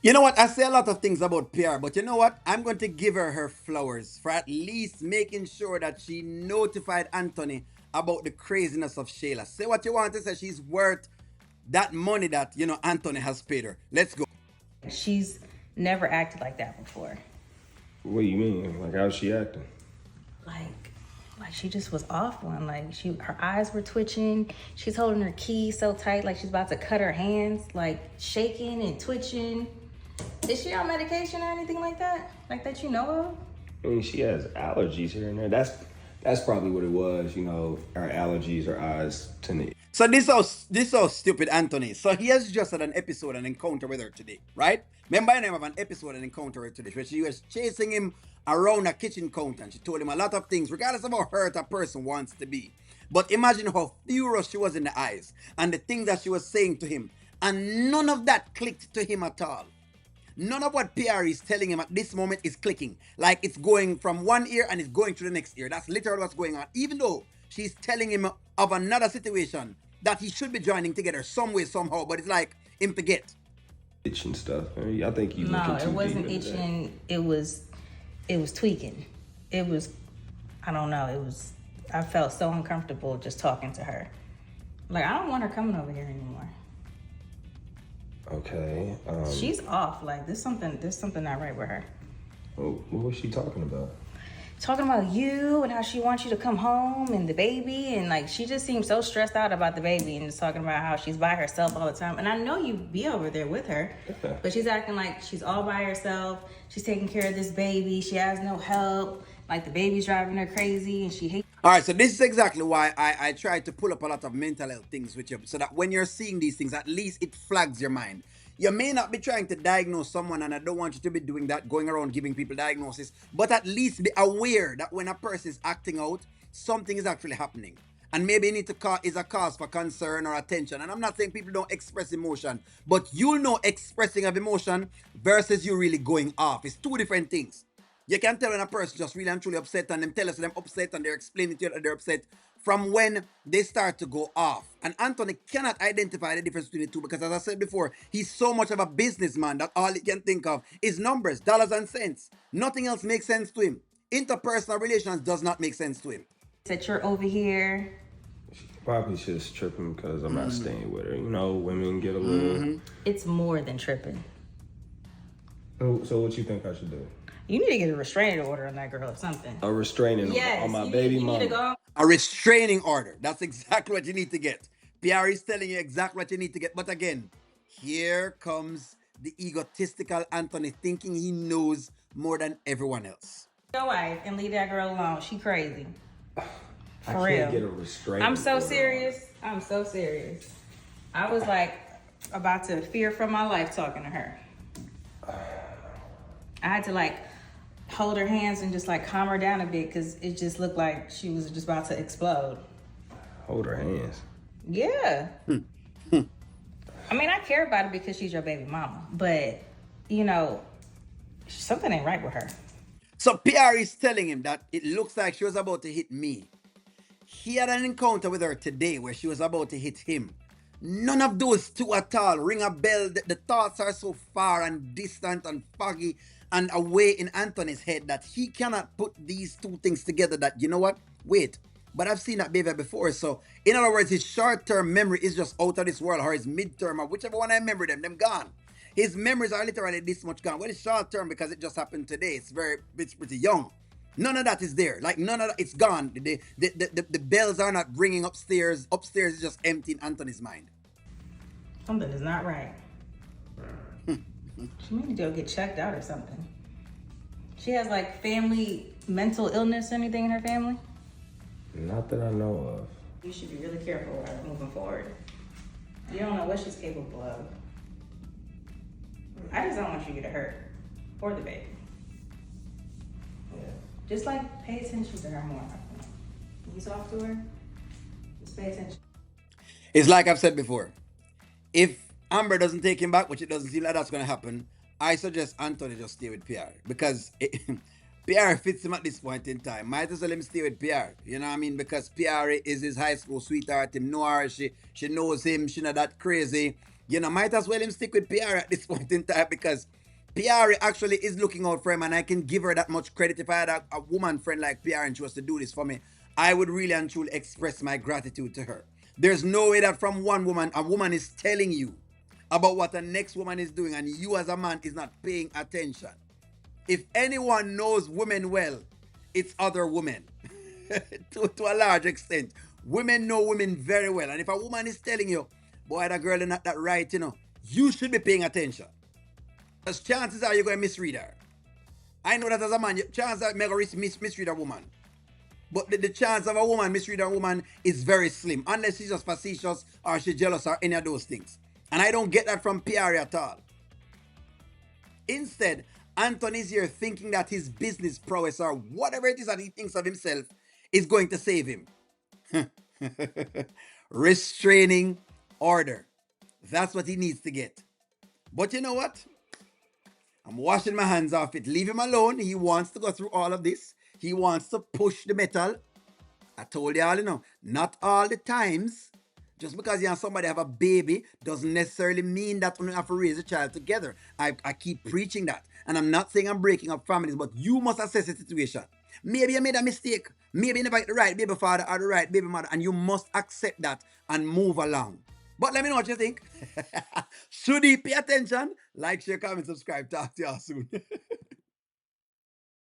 You know what? I say a lot of things about PR, but you know what? I'm going to give her her flowers for at least making sure that she notified Anthony about the craziness of Shayla. Say what you want to say. She's worth that money that, Anthony has paid her. Let's go. She's never acted like that before. What do you mean? Like, how's she acting? Like, like she just was off one. Like her eyes were twitching. She's holding her key so tight, like she's about to cut her hands, like shaking and twitching. Is she on medication or anything like that? Like that you know of? I mean, she has allergies here and there. That's probably what it was. Her allergies, her eyes tend to. So this how stupid Anthony is. So he has just had an episode, an encounter with her today, right? Remember the name of an episode, an encounter with her today, where she was chasing him around a kitchen counter and she told him a lot of things, regardless of how hurt a person wants to be. But imagine how furious she was in the eyes and the things that she was saying to him. And none of that clicked to him at all. None of what Piarry is telling him at this moment is clicking. Like it's going from one ear and it's going to the next ear. That's literally what's going on. Even though she's telling him of another situation that he should be joining together some way, somehow. But it's like him forget. Itching stuff. I think you No, looking it too wasn't deep into that. itching. It was tweaking. It was, I don't know. I felt so uncomfortable just talking to her. Like I don't want her coming over here anymore. Okay. She's off. Like there's something not right with her. What was she talking about? Talking about you and how she wants you to come home and the baby, and like she just seems so stressed out about the baby and just talking about how she's by herself all the time. And I know you be over there with her, Yeah. but she's acting like she's all by herself. She's taking care of this baby. She has no help. Like the baby's driving her crazy and she hates. All right, so this is exactly why I try to pull up a lot of mental health things with you, so that when you're seeing these things, at least it flags your mind. You may not be trying to diagnose someone, and I don't want you to be doing that, going around giving people diagnosis, but at least be aware that when a person is acting out, something is actually happening. And maybe you need to call is a cause for concern or attention. And I'm not saying people don't express emotion, but you'll know expressing of emotion versus you really going off. It's two different things. You can tell when a person just really and truly upset and them tell us them upset and they're explaining to you that they're upset from when they start to go off. And Anthony cannot identify the difference between the two because, as I said before, he's so much of a businessman that all he can think of is numbers, dollars and cents. Nothing else makes sense to him. Interpersonal relations does not make sense to him. That you're over here. Probably just tripping because I'm not staying with her. Women get a little. It's more than tripping. So what you think I should do? You need to get a restraining order on that girl or something. A restraining order on my baby you mama. need to go. A restraining order. That's exactly what you need to get. PR is telling you exactly what you need to get. But again, here comes the egotistical Anthony thinking he knows more than everyone else. Your wife and leave that girl alone. She crazy. I For can't real. get a restraining I'm so order. serious. I'm so serious. I was like about to fear for my life talking to her. I had to like hold her hands and just like calm her down a bit because it just looked like she was just about to explode. Hold her hands. Yeah. I mean, I care about it because she's your baby mama, but something ain't right with her. So PR is telling him that it looks like she was about to hit me. He had an encounter with her today where she was about to hit him. None of those two at all ring a bell. The thoughts are so far and distant and foggy and away in Anthony's head that he cannot put these two things together that, you know what? Wait, but I've seen that behavior before. So, in other words, his short-term memory is just out of this world, or his mid-term, or whichever one I remember them gone. His memories are literally this much gone. Well, it's short-term because it just happened today. It's pretty young. None of that is there. Like none of that, it's gone. The bells are not ringing upstairs. Upstairs is just empty in Anthony's mind. Something is not right. She need to go get checked out or something. She has like family mental illness or anything in her family? Not that I know of. You should be really careful with her moving forward. You don't know what she's capable of. I just don't want you to get hurt or the baby. Yeah. Just like pay attention to her more. When you talk to her, just pay attention. It's like I've said before. If Amber doesn't take him back, which it doesn't seem like that's going to happen, I suggest Anthony just stay with PR because PR fits him at this point in time. Might as well let him stay with PR. You know what I mean? Because PR is his high school sweetheart. Him know her. She knows him. She not that crazy. Might as well him stick with Piarry at this point in time because Piarry actually is looking out for him, and I can give her that much credit. If I had a woman friend like Piarry and she was to do this for me, I would really and truly express my gratitude to her. There's no way that from one woman, a woman is telling you about what the next woman is doing, and you as a man is not paying attention. If anyone knows women well, it's other women. To a large extent. Women know women very well. And if a woman is telling you, boy, that girl is not that right, you should be paying attention. Because chances are you're going to misread her. I know that as a man, chances are you're going to misread a woman. But the chance of a woman misreading a woman is very slim. Unless she's just facetious or she's jealous or any of those things. And I don't get that from Piarry at all. Instead, Anthony's here thinking that his business prowess or whatever it is that he thinks of himself is going to save him. Restraining order. That's what he needs to get. But you know what? I'm washing my hands off it. Leave him alone. He wants to go through all of this. He wants to push the metal. I told y'all, not all the times. Just because you and somebody have a baby doesn't necessarily mean that we have to raise a child together. I keep preaching that. And I'm not saying I'm breaking up families, but you must assess the situation. Maybe you made a mistake. Maybe you never get the right baby father or the right baby mother, and you must accept that and move along. But let me know what you think. Should he pay attention? Like, share, comment, subscribe. Talk to y'all soon.